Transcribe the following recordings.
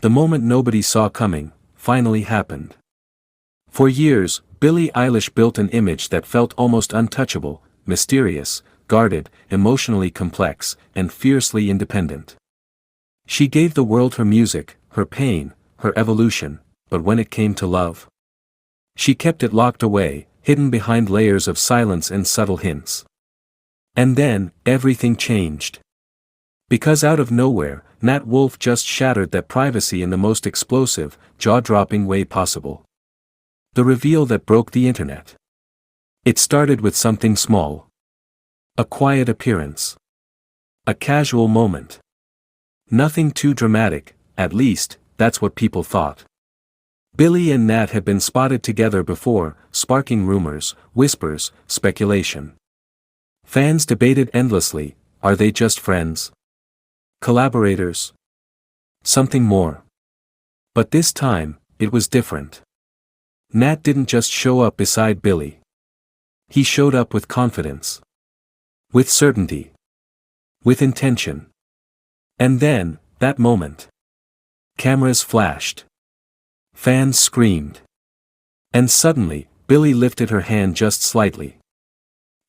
The moment nobody saw coming, finally happened. For years, Billie Eilish built an image that felt almost untouchable, mysterious, guarded, emotionally complex, and fiercely independent. She gave the world her music, her pain, her evolution, but when it came to love, she kept it locked away, hidden behind layers of silence and subtle hints. And then, everything changed. Because out of nowhere, Nat Wolff just shattered that privacy in the most explosive, jaw-dropping way possible. The reveal that broke the internet. It started with something small. A quiet appearance. A casual moment. Nothing too dramatic, at least, that's what people thought. Billie and Nat had been spotted together before, sparking rumors, whispers, speculation. Fans debated endlessly, are they just friends? Collaborators? Something more. But this time, it was different. Nat didn't just show up beside Billie. He showed up with confidence. With certainty. With intention. And then, that moment. Cameras flashed. Fans screamed. And suddenly, Billie lifted her hand just slightly.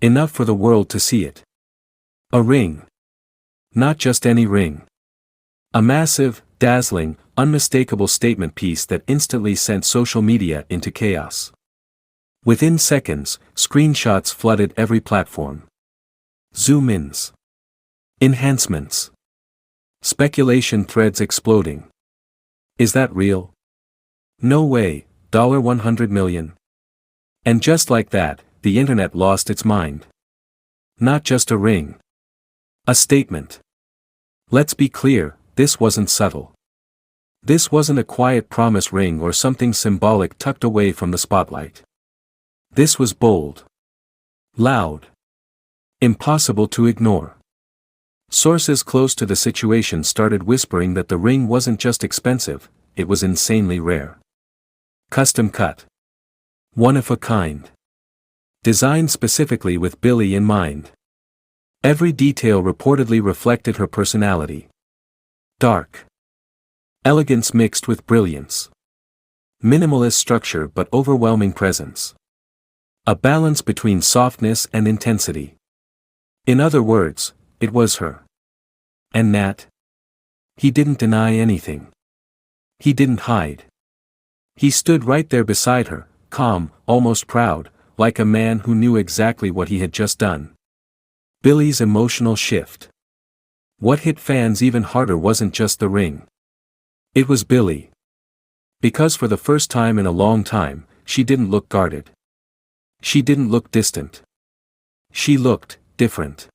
Enough for the world to see it. A ring. Not just any ring. A massive, dazzling, unmistakable statement piece that instantly sent social media into chaos. Within seconds, screenshots flooded every platform. Zoom-ins. Enhancements. Speculation threads exploding. Is that real? No way, $100 million. And just like that, the internet lost its mind. Not just a ring. A statement. Let's be clear, this wasn't subtle. This wasn't a quiet promise ring or something symbolic tucked away from the spotlight. This was bold. Loud. Impossible to ignore. Sources close to the situation started whispering that the ring wasn't just expensive, it was insanely rare. Custom cut. One of a kind. Designed specifically with Billie in mind. Every detail reportedly reflected her personality. Dark. Elegance mixed with brilliance. Minimalist structure but overwhelming presence. A balance between softness and intensity. In other words, it was her. And Nat? He didn't deny anything. He didn't hide. He stood right there beside her, calm, almost proud, like a man who knew exactly what he had just done. Billie's emotional shift. What hit fans even harder wasn't just the ring. It was Billie. Because for the first time in a long time, she didn't look guarded. She didn't look distant. She looked different.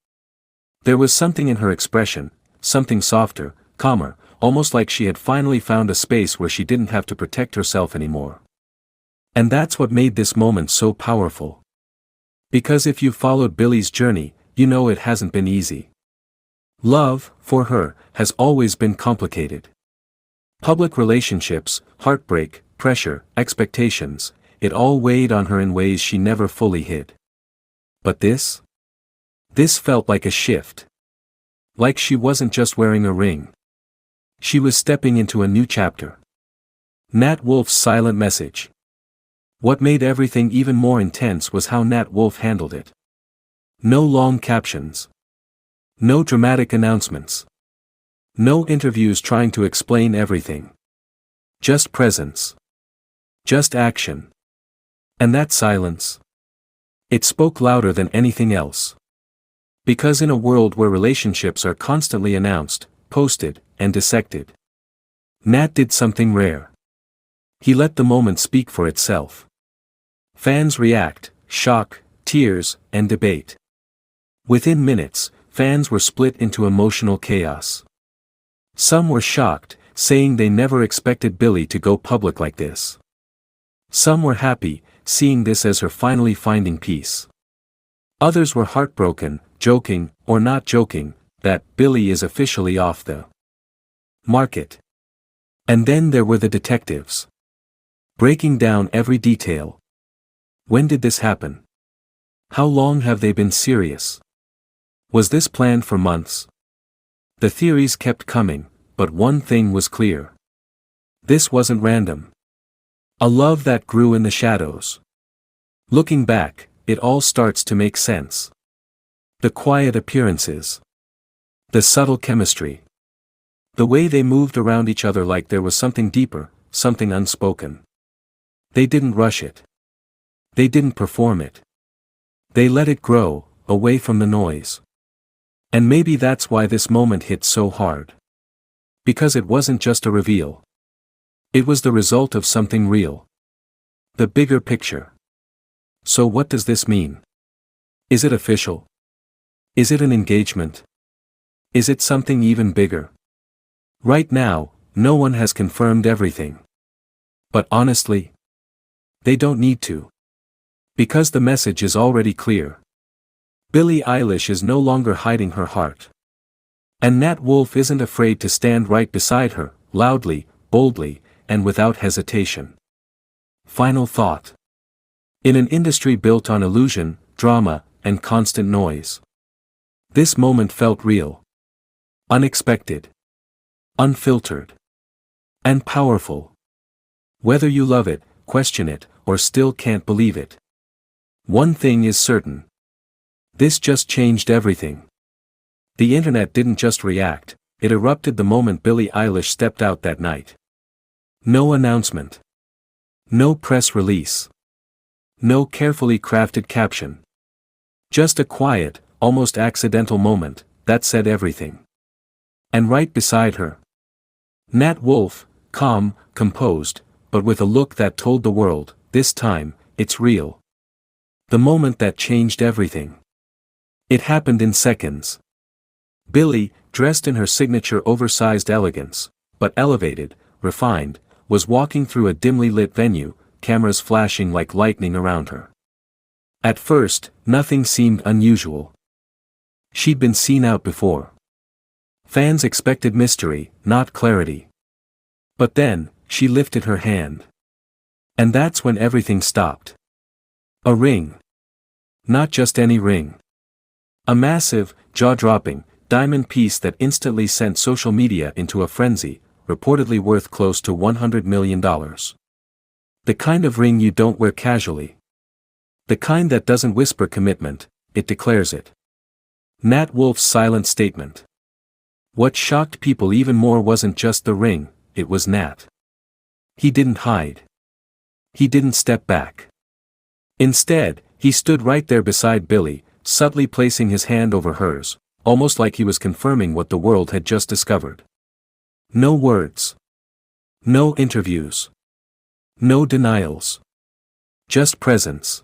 There was something in her expression, something softer, calmer, almost like she had finally found a space where she didn't have to protect herself anymore. And that's what made this moment so powerful. Because if you followed Billie's journey, you know it hasn't been easy. Love, for her, has always been complicated. Public relationships, heartbreak, pressure, expectations, it all weighed on her in ways she never fully hid. But this? This felt like a shift. Like she wasn't just wearing a ring. She was stepping into a new chapter. Nat Wolff's silent message. What made everything even more intense was how Nat Wolff handled it. No long captions. No dramatic announcements. No interviews trying to explain everything. Just presence. Just action. And that silence. It spoke louder than anything else. Because in a world where relationships are constantly announced, posted, and dissected, Nat did something rare. He let the moment speak for itself. Fans react, shock, tears, and debate. Within minutes, fans were split into emotional chaos. Some were shocked, saying they never expected Billie to go public like this. Some were happy, seeing this as her finally finding peace. Others were heartbroken, joking, or not joking, that Billie is officially off the market. And then there were the detectives. Breaking down every detail. When did this happen? How long have they been serious? Was this planned for months? The theories kept coming, but one thing was clear. This wasn't random. A love that grew in the shadows. Looking back, it all starts to make sense. The quiet appearances. The subtle chemistry. The way they moved around each other like there was something deeper, something unspoken. They didn't rush it. They didn't perform it. They let it grow, away from the noise. And maybe that's why this moment hit so hard. Because it wasn't just a reveal. It was the result of something real. The bigger picture. So what does this mean? Is it official? Is it an engagement? Is it something even bigger? Right now, no one has confirmed everything. But honestly, they don't need to. Because the message is already clear. Billie Eilish is no longer hiding her heart. And Nat Wolff isn't afraid to stand right beside her, loudly, boldly, and without hesitation. Final thought. In an industry built on illusion, drama, and constant noise. This moment felt real. Unexpected. Unfiltered. And powerful. Whether you love it, question it, or still can't believe it. One thing is certain. This just changed everything. The internet didn't just react, it erupted the moment Billie Eilish stepped out that night. No announcement. No press release. No carefully crafted caption. Just a quiet, almost accidental moment, that said everything. And right beside her. Nat Wolff, calm, composed, but with a look that told the world, this time, it's real. The moment that changed everything. It happened in seconds. Billie, dressed in her signature oversized elegance, but elevated, refined, was walking through a dimly lit venue, cameras flashing like lightning around her. At first, nothing seemed unusual. She'd been seen out before. Fans expected mystery, not clarity. But then, she lifted her hand. And that's when everything stopped. A ring. Not just any ring. A massive, jaw-dropping, diamond piece that instantly sent social media into a frenzy, reportedly worth close to $100 million. The kind of ring you don't wear casually. The kind that doesn't whisper commitment, it declares it. Nat Wolff's silent statement. What shocked people even more wasn't just the ring, it was Nat. He didn't hide. He didn't step back. Instead, he stood right there beside Billie, subtly placing his hand over hers, almost like he was confirming what the world had just discovered. No words. No interviews. No denials. Just presence.